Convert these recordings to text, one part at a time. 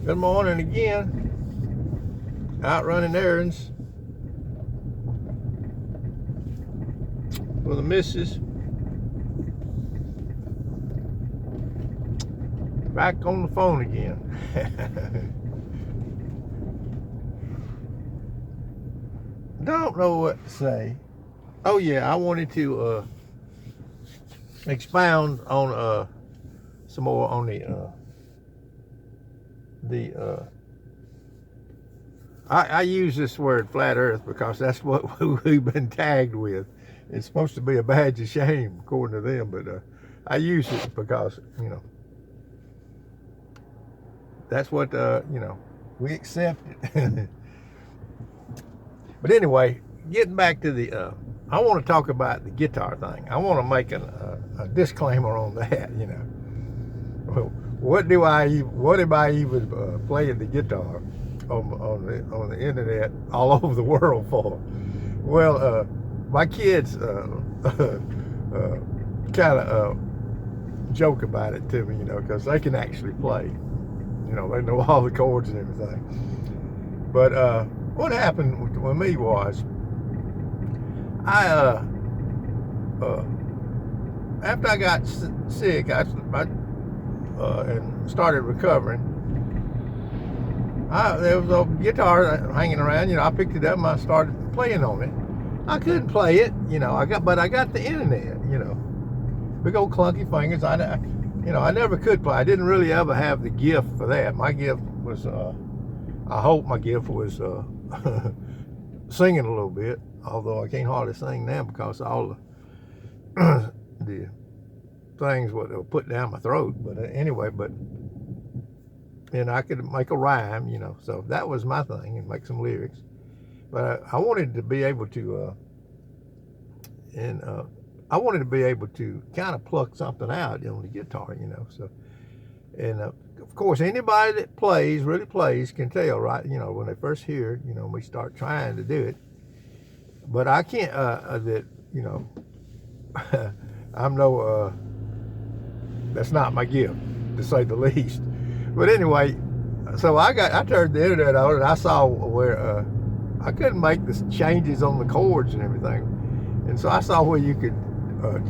Good morning again. Out running errands for the missus. Back on the phone again. Don't know what to say. Oh yeah, I wanted to expound on some more on I use this word flat earth because that's what we've been tagged with. It's supposed to be a badge of shame according to them, but I use it because that's what we accept it. But anyway, getting back to I want to talk about the guitar thing. I want to make a disclaimer on that. What am I even playing the guitar on the internet all over the world for? Well, my kids kind of joke about it to me, because they can actually play. They know all the chords and everything. But what happened with me was, I after I got sick, and started recovering, there was a guitar hanging around. I picked it up and I started playing on it. I couldn't play it, but I got the internet. Big old clunky fingers. I never could play. I didn't really ever have the gift for that. My gift was, I hope my gift was singing a little bit. Although I can't hardly sing now because all the things what they were put down my throat. But anyway, and I could make a rhyme, so that was my thing, and make some lyrics. But I wanted to be able to, I wanted to be able to kind of pluck something out on the guitar, So, and of course, anybody that really plays, can tell, right? When they first hear it, we start trying to do it. But I can't. I'm no. That's not my gift, to say the least. But anyway, so I turned the internet on and I saw where I couldn't make the changes on the chords and everything, and so I saw where you could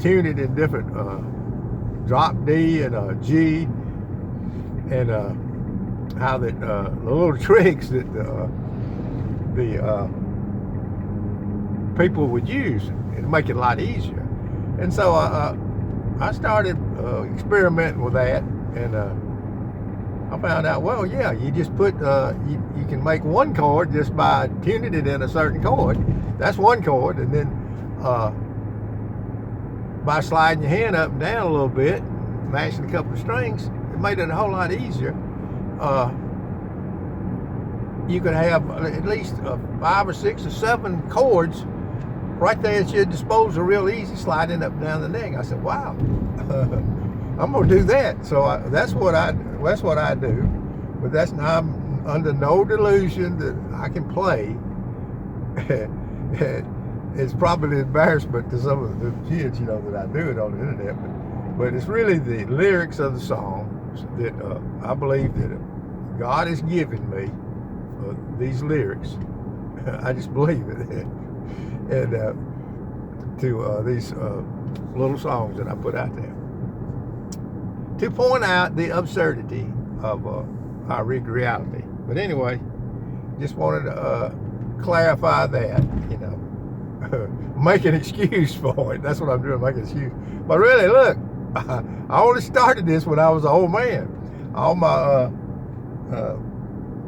tune it in different drop D and G, and how that the little tricks that the people would use and make it a lot easier. And so I started experimenting with that, and I found out, well, yeah, you just put, you can make one chord just by tuning it in a certain chord. That's one chord, and then by sliding your hand up and down a little bit, mashing a couple of strings, it made it a whole lot easier. You could have at least 5 or 6 or 7 chords right there at your disposal, real easy, sliding up and down the neck. I said, wow, I'm gonna do that. So that's what I do. But I'm under no delusion that I can play. It's probably an embarrassment to some of the kids, that I do it on the internet. But it's really the lyrics of the song that I believe that God has given me these lyrics. I just believe it. And to these little songs that I put out there, to point out the absurdity of our reality. But anyway, just wanted to clarify that, make an excuse for it. That's what I'm doing, make an excuse. But really, look, I only started this when I was an old man. All my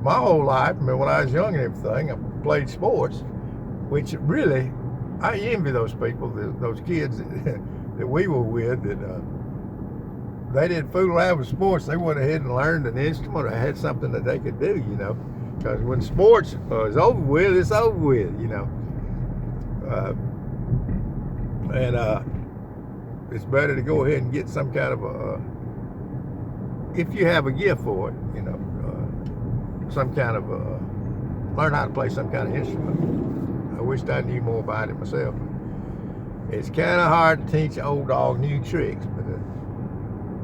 whole life, when I was young and everything, I played sports, which really, I envy those people, those kids that we were with, that they didn't fool around with sports. They went ahead and learned an instrument or had something that they could do, because when sports is over with, it's over with, and it's better to go ahead and get some kind of if you have a gift for it, some kind of learn how to play some kind of instrument. I wished I knew more about it myself. It's kind of hard to teach old dog new tricks,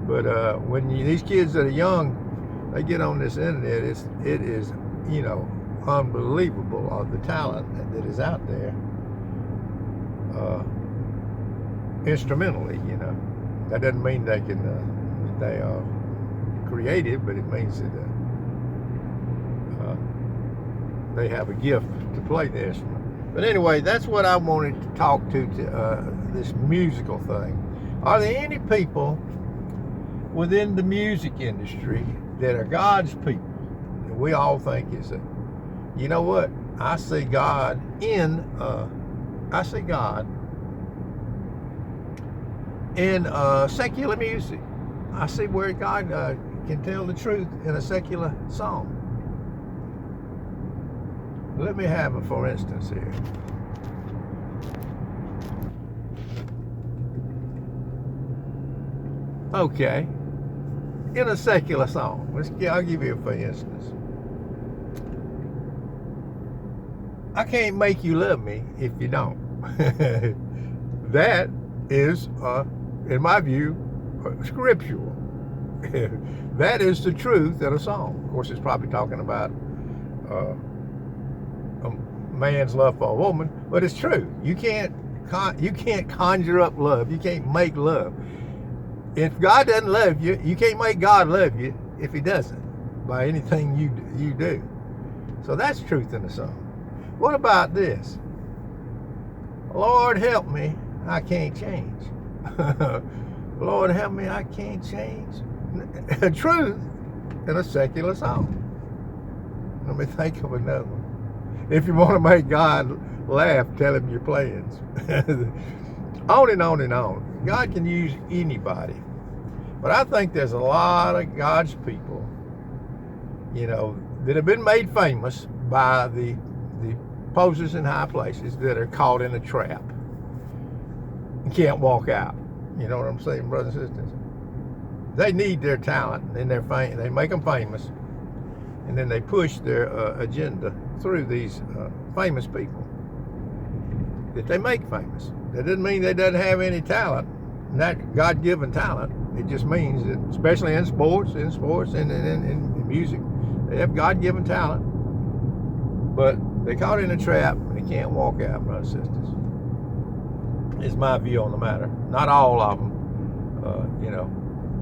but when these kids that are young, they get on this internet, it is, you know, unbelievable of the talent that is out there, instrumentally, you know. That doesn't mean they can, they are creative, but it means that they have a gift to play the instrument. But anyway, that's what I wanted to talk to this musical thing. Are there any people within the music industry that are God's people? And we all think is that, you know what? I see God in secular music. I see where God can tell the truth in a secular song. Let me have it for instance here. Okay, in a secular song. I'll give you a for instance. I can't make you love me if you don't. That is, in my view, scriptural. That is the truth in a song. Of course, it's probably talking about a man's love for a woman, but it's true. You can't conjure up love. You can't make love. If God doesn't love you, you can't make God love you if He doesn't, by anything you do. So that's truth in the song. What about this? Lord help me, I can't change. Lord help me, I can't change. Truth in a secular song. Let me think of another one. If you want to make God laugh, tell Him your plans. On and on and on. God can use anybody. But I think there's a lot of God's people, you know, that have been made famous by the posers in high places that are caught in a trap and can't walk out. You know what I'm saying, brothers and sisters? They need their talent and their fame. They make them famous, and then they push their agenda through these famous people that they make famous. That doesn't mean they doesn't have any talent, not God-given talent. It just means that, especially in sports and in music, they have God-given talent, but they're caught in a trap and they can't walk out, brothers and sisters. Is my view on the matter. Not all of them, you know,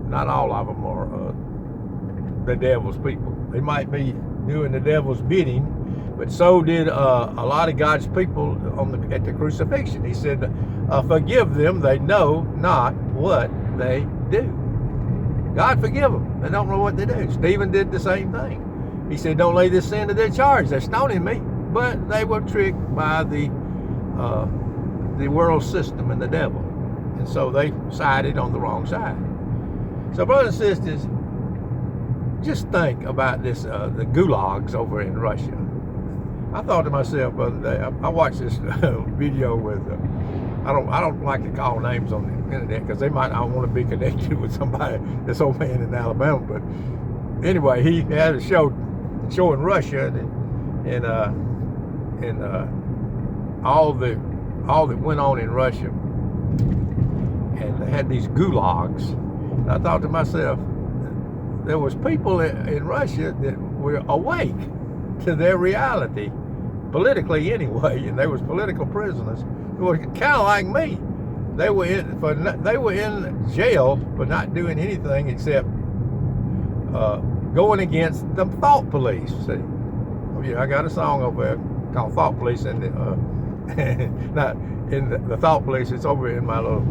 not all of them are the devil's people. They might be doing the devil's bidding, but so did a lot of God's people at the crucifixion. He said, forgive them, they know not what they do. God forgive them. They don't know what they do. Stephen did the same thing. He said, don't lay this sin to their charge. They're stoning me. But they were tricked by the world system and the devil. And so they sided on the wrong side. So brothers and sisters, just think about this, the gulags over in Russia. I thought to myself the other day, I watched this video with, I don't like to call names on the internet because I want to be connected with somebody, this old man in Alabama. But anyway, he had a show in Russia and all that went on in Russia, and they had these gulags. And I thought to myself, there was people in Russia that were awake to their reality, politically anyway, and there was political prisoners who were kind of like me. They were in jail for not doing anything except going against the thought police. See, oh yeah, I got a song over there called "Thought Police," and not in the Thought Police. It's over in my little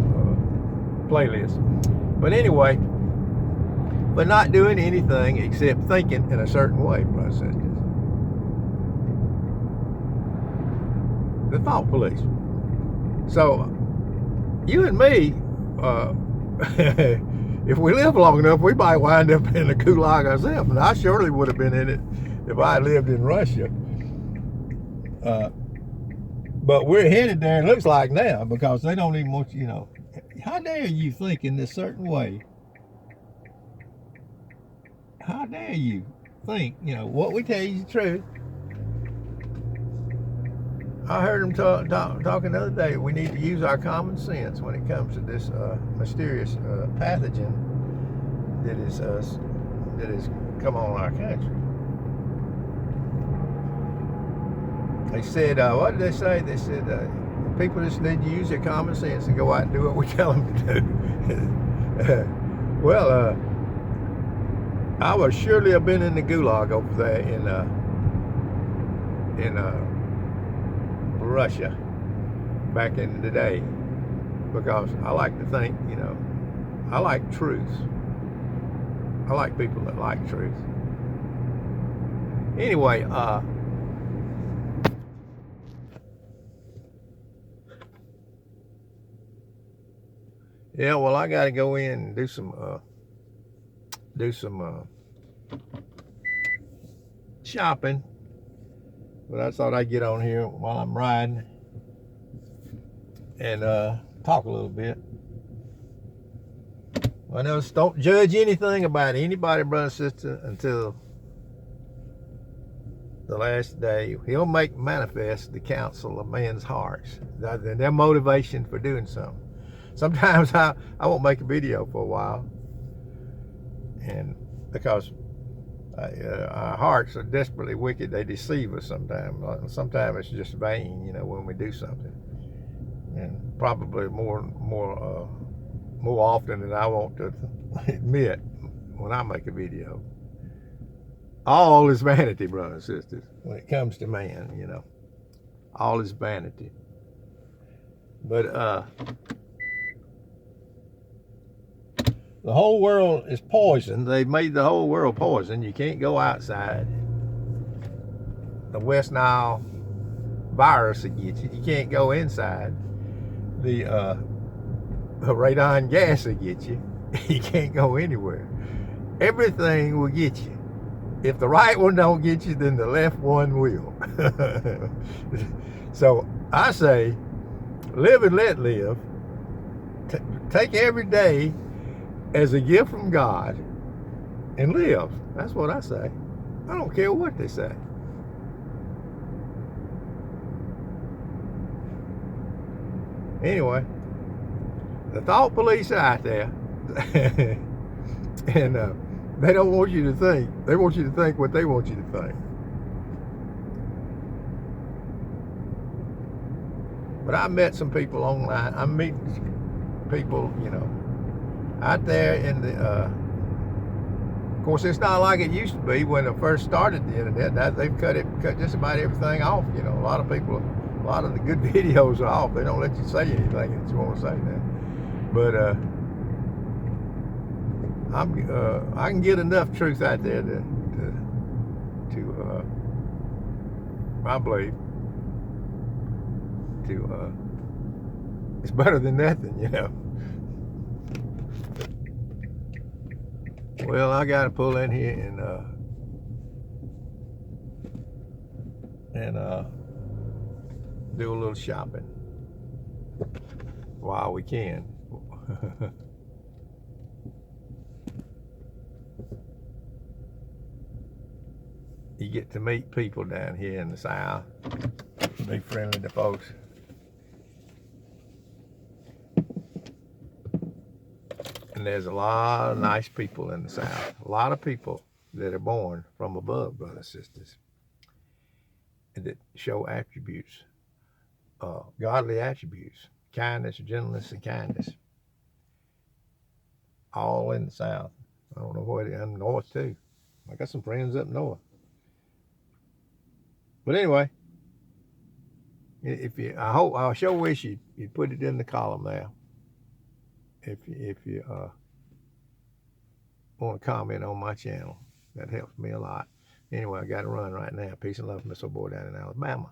playlist. But anyway, but not doing anything except thinking in a certain way, brothers and sisters. The thought police. So, you and me, if we live long enough, we might wind up in the gulag ourselves. And I surely would have been in it if I lived in Russia. But we're headed there, it looks like now, because they don't even want you, know. How dare you think in this certain way? How dare you think, you know, what we tell you is the truth. I heard him talking the other day, we need to use our common sense when it comes to this mysterious pathogen that that has come on our country. They said, what did they say? They said, people just need to use their common sense and go out and do what we tell them to do. Well, I would surely have been in the gulag over there in Russia back in the day, because I like to think, you know, I like truth. I like people that like truth. Anyway, yeah, well, I got to go in and do some shopping, but I thought I'd get on here while I'm riding and talk a little bit. I know, don't judge anything about anybody, brother and sister, until the last day. He'll make manifest the counsel of men's hearts, their motivation for doing something. Sometimes I won't make a video for a while, and because our hearts are desperately wicked, they deceive us sometimes. Sometimes it's just vain, you know, when we do something, and probably more often than I want to admit when I make a video. All is vanity, brothers and sisters, when it comes to man, you know. All is vanity. But the whole world is poison. They've made the whole world poison. You can't go outside. The West Nile virus will get you. You can't go inside. The radon gas will get you. You can't go anywhere. Everything will get you. If the right one don't get you, then the left one will. So I say, live and let live. Take every day as a gift from God and live. That's what I say. I don't care what they say. Anyway, the thought police are out there, and they don't want you to think. They want you to think what they want you to think. But I met some people online. I'm meeting people, you know, out there in the, of course, it's not like it used to be when it first started the internet. Now they've cut just about everything off. You know, a lot of the good videos are off. They don't let you say anything that you want to say now. But I can get enough truth out there to I believe, it's better than nothing, you know. Well, I got to pull in here and do a little shopping while we can. You get to meet people down here in the South. Be friendly to folks. And there's a lot of nice people in the South. A lot of people that are born from above, brothers and sisters, and that show attributes, godly attributes, kindness, gentleness, and kindness. All in the South. I don't know where in the North too. I got some friends up north. But anyway, I sure wish you'd put it in the column there. If you want to comment on my channel, that helps me a lot. Anyway, I got to run right now. Peace and love from this old boy down in Alabama.